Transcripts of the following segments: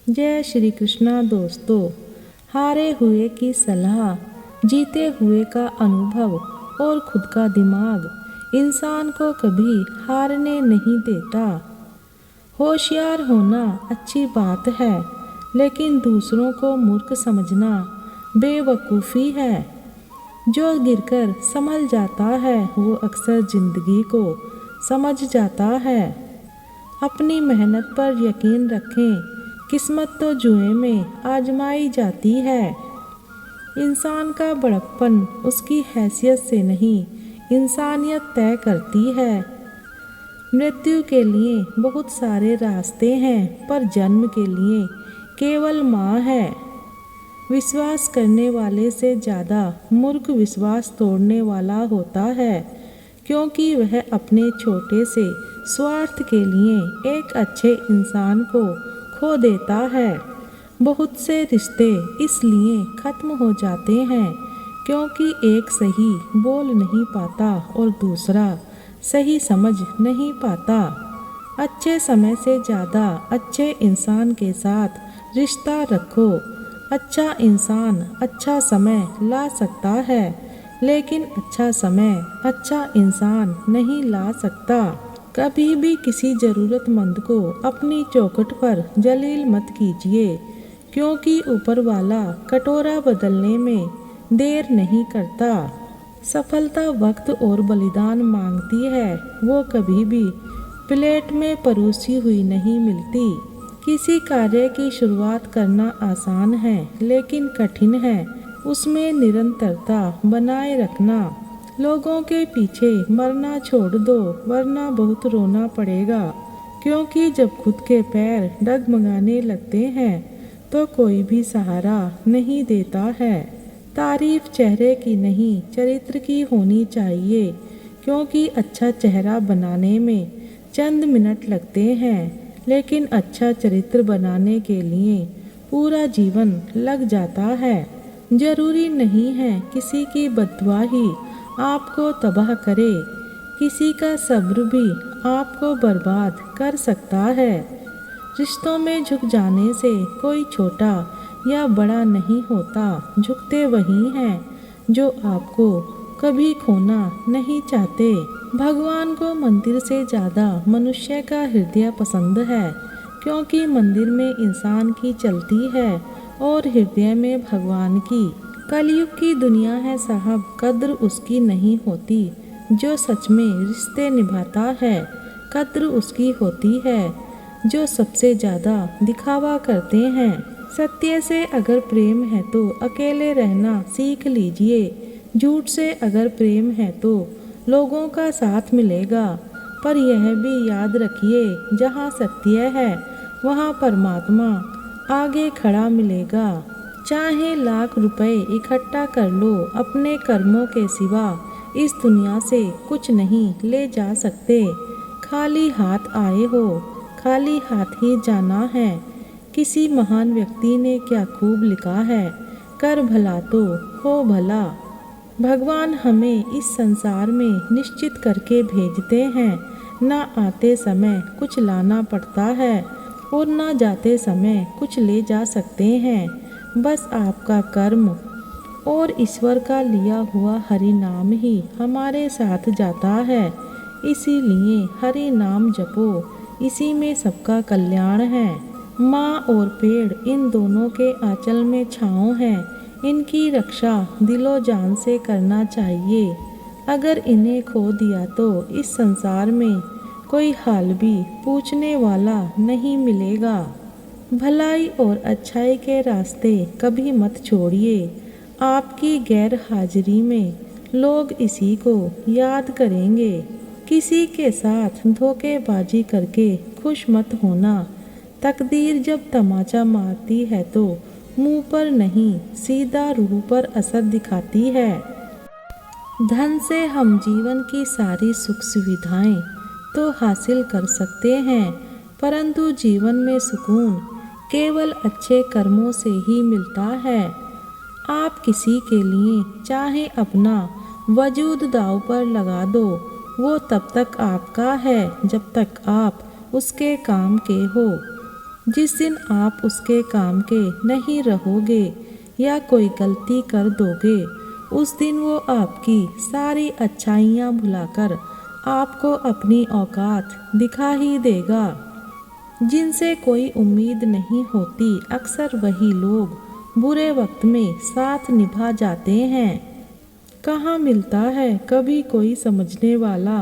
जय श्री कृष्णा दोस्तों। हारे हुए की सलाह, जीते हुए का अनुभव और खुद का दिमाग इंसान को कभी हारने नहीं देता। होशियार होना अच्छी बात है, लेकिन दूसरों को मूर्ख समझना बेवकूफ़ी है। जो गिरकर संभल जाता है वो अक्सर जिंदगी को समझ जाता है। अपनी मेहनत पर यकीन रखें, किस्मत तो जुए में आजमाई जाती है। इंसान का बड़प्पन उसकी हैसियत से नहीं, इंसानियत तय करती है। मृत्यु के लिए बहुत सारे रास्ते हैं, पर जन्म के लिए केवल माँ है। विश्वास करने वाले से ज़्यादा मूर्ख विश्वास तोड़ने वाला होता है, क्योंकि वह अपने छोटे से स्वार्थ के लिए एक अच्छे इंसान को खो देता है। बहुत से रिश्ते इसलिए खत्म हो जाते हैं क्योंकि एक सही बोल नहीं पाता और दूसरा सही समझ नहीं पाता। अच्छे समय से ज़्यादा अच्छे इंसान के साथ रिश्ता रखो। अच्छा इंसान अच्छा समय ला सकता है, लेकिन अच्छा समय अच्छा इंसान नहीं ला सकता। कभी भी किसी ज़रूरतमंद को अपनी चौखट पर जलील मत कीजिए, क्योंकि ऊपर वाला कटोरा बदलने में देर नहीं करता। सफलता वक्त और बलिदान मांगती है, वो कभी भी प्लेट में परोसी हुई नहीं मिलती। किसी कार्य की शुरुआत करना आसान है, लेकिन कठिन है उसमें निरंतरता बनाए रखना। लोगों के पीछे मरना छोड़ दो, वरना बहुत रोना पड़ेगा, क्योंकि जब खुद के पैर डगमगाने लगते हैं तो कोई भी सहारा नहीं देता है। तारीफ चेहरे की नहीं, चरित्र की होनी चाहिए, क्योंकि अच्छा चेहरा बनाने में चंद मिनट लगते हैं, लेकिन अच्छा चरित्र बनाने के लिए पूरा जीवन लग जाता है। जरूरी नहीं है किसी की बद्दुआ ही आपको तबाह करे, किसी का सब्र भी आपको बर्बाद कर सकता है। रिश्तों में झुक जाने से कोई छोटा या बड़ा नहीं होता, झुकते वही हैं जो आपको कभी खोना नहीं चाहते। भगवान को मंदिर से ज़्यादा मनुष्य का हृदय पसंद है, क्योंकि मंदिर में इंसान की चलती है और हृदय में भगवान की। कलयुग की दुनिया है साहब, कद्र उसकी नहीं होती जो सच में रिश्ते निभाता है। कद्र उसकी होती है जो सबसे ज़्यादा दिखावा करते हैं। सत्य से अगर प्रेम है तो अकेले रहना सीख लीजिए। झूठ से अगर प्रेम है तो लोगों का साथ मिलेगा, पर यह भी याद रखिए, जहाँ सत्य है वहाँ परमात्मा आगे खड़ा मिलेगा। चाहे लाख रुपए इकट्ठा कर लो, अपने कर्मों के सिवा इस दुनिया से कुछ नहीं ले जा सकते। खाली हाथ आए हो, खाली हाथ ही जाना है। किसी महान व्यक्ति ने क्या खूब लिखा है, कर भला तो हो भला। भगवान हमें इस संसार में निश्चित करके भेजते हैं, ना आते समय कुछ लाना पड़ता है और ना जाते समय कुछ ले जा सकते हैं। बस आपका कर्म और ईश्वर का लिया हुआ हरि नाम ही हमारे साथ जाता है। इसीलिए हरि नाम जपो, इसी में सबका कल्याण है। माँ और पेड़ इन दोनों के आंचल में छाँव है, इनकी रक्षा दिलो जान से करना चाहिए। अगर इन्हें खो दिया तो इस संसार में कोई हाल भी पूछने वाला नहीं मिलेगा। भलाई और अच्छाई के रास्ते कभी मत छोड़िए। आपकी गैर हाजिरी में लोग इसी को याद करेंगे। किसी के साथ धोखेबाजी करके खुश मत होना। तकदीर जब तमाचा मारती है तो मुंह पर नहीं, सीधा रूह पर असर दिखाती है। धन से हम जीवन की सारी सुख सुविधाएं तो हासिल कर सकते हैं, परंतु जीवन में सुकून केवल अच्छे कर्मों से ही मिलता है। आप किसी के लिए चाहे अपना वजूद दांव पर लगा दो, वो तब तक आपका है जब तक आप उसके काम के हो। जिस दिन आप उसके काम के नहीं रहोगे या कोई गलती कर दोगे, उस दिन वो आपकी सारी अच्छाइयाँ भुलाकर आपको अपनी औकात दिखा ही देगा। जिनसे कोई उम्मीद नहीं होती, अक्सर वही लोग बुरे वक्त में साथ निभा जाते हैं। कहाँ मिलता है कभी कोई समझने वाला,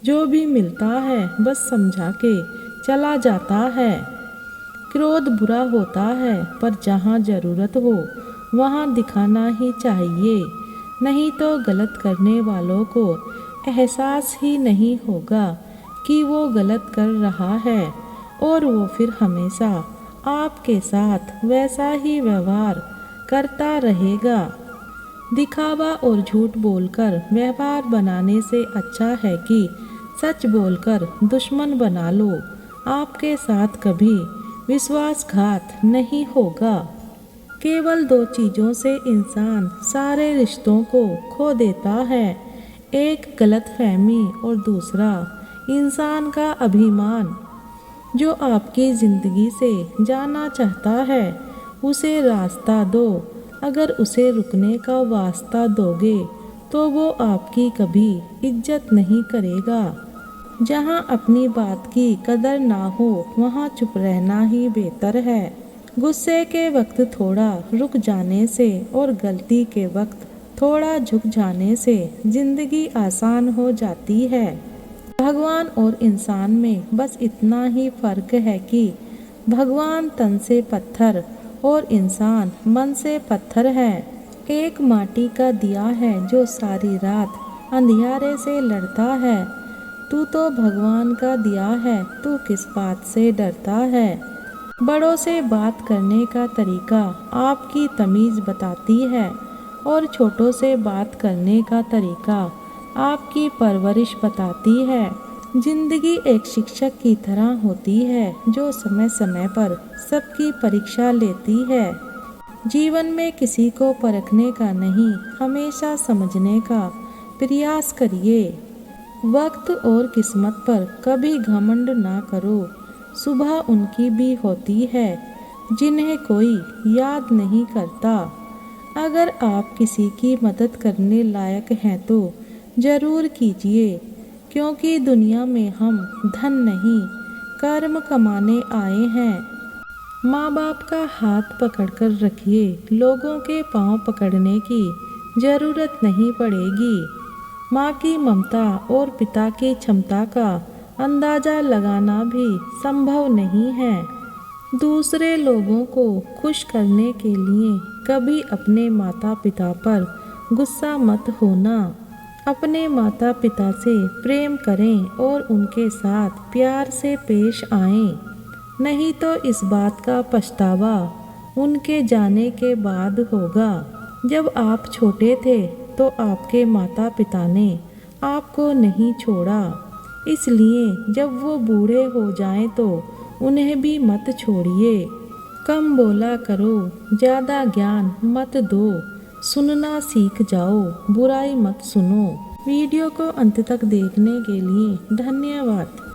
जो भी मिलता है बस समझा के चला जाता है। क्रोध बुरा होता है, पर जहाँ ज़रूरत हो वहाँ दिखाना ही चाहिए, नहीं तो गलत करने वालों को एहसास ही नहीं होगा कि वो गलत कर रहा है, और वो फिर हमेशा आपके साथ वैसा ही व्यवहार करता रहेगा। दिखावा और झूठ बोलकर व्यवहार बनाने से अच्छा है कि सच बोलकर दुश्मन बना लो। आपके साथ कभी विश्वासघात नहीं होगा। केवल दो चीज़ों से इंसान सारे रिश्तों को खो देता है, एक गलतफहमी और दूसरा इंसान का अभिमान। जो आपकी ज़िंदगी से जाना चाहता है उसे रास्ता दो, अगर उसे रुकने का वास्ता दोगे तो वो आपकी कभी इज्जत नहीं करेगा। जहाँ अपनी बात की कदर ना हो वहाँ चुप रहना ही बेहतर है। गुस्से के वक्त थोड़ा रुक जाने से और गलती के वक्त थोड़ा झुक जाने से ज़िंदगी आसान हो जाती है। भगवान और इंसान में बस इतना ही फर्क है कि भगवान तन से पत्थर और इंसान मन से पत्थर है। एक माटी का दिया है जो सारी रात अंधियारे से लड़ता है। तू तो भगवान का दिया है, तू किस बात से डरता है। बड़ों से बात करने का तरीका आपकी तमीज़ बताती है और छोटों से बात करने का तरीका आपकी परवरिश बताती है। जिंदगी एक शिक्षक की तरह होती है जो समय समय पर सबकी परीक्षा लेती है। जीवन में किसी को परखने का नहीं, हमेशा समझने का प्रयास करिए। वक्त और किस्मत पर कभी घमंड ना करो। सुबह उनकी भी होती है जिन्हें कोई याद नहीं करता। अगर आप किसी की मदद करने लायक हैं तो ज़रूर कीजिए, क्योंकि दुनिया में हम धन नहीं कर्म कमाने आए हैं। माँ बाप का हाथ पकड़कर रखिए, लोगों के पाँव पकड़ने की ज़रूरत नहीं पड़ेगी। माँ की ममता और पिता की क्षमता का अंदाज़ा लगाना भी संभव नहीं है। दूसरे लोगों को खुश करने के लिए कभी अपने माता पिता पर गुस्सा मत होना। अपने माता पिता से प्रेम करें और उनके साथ प्यार से पेश आएं, नहीं तो इस बात का पछतावा उनके जाने के बाद होगा। जब आप छोटे थे तो आपके माता पिता ने आपको नहीं छोड़ा, इसलिए जब वो बूढ़े हो जाएं तो उन्हें भी मत छोड़िए। कम बोला करो, ज़्यादा ज्ञान मत दो, सुनना सीख जाओ, बुराई मत सुनो। वीडियो को अंत तक देखने के लिए धन्यवाद।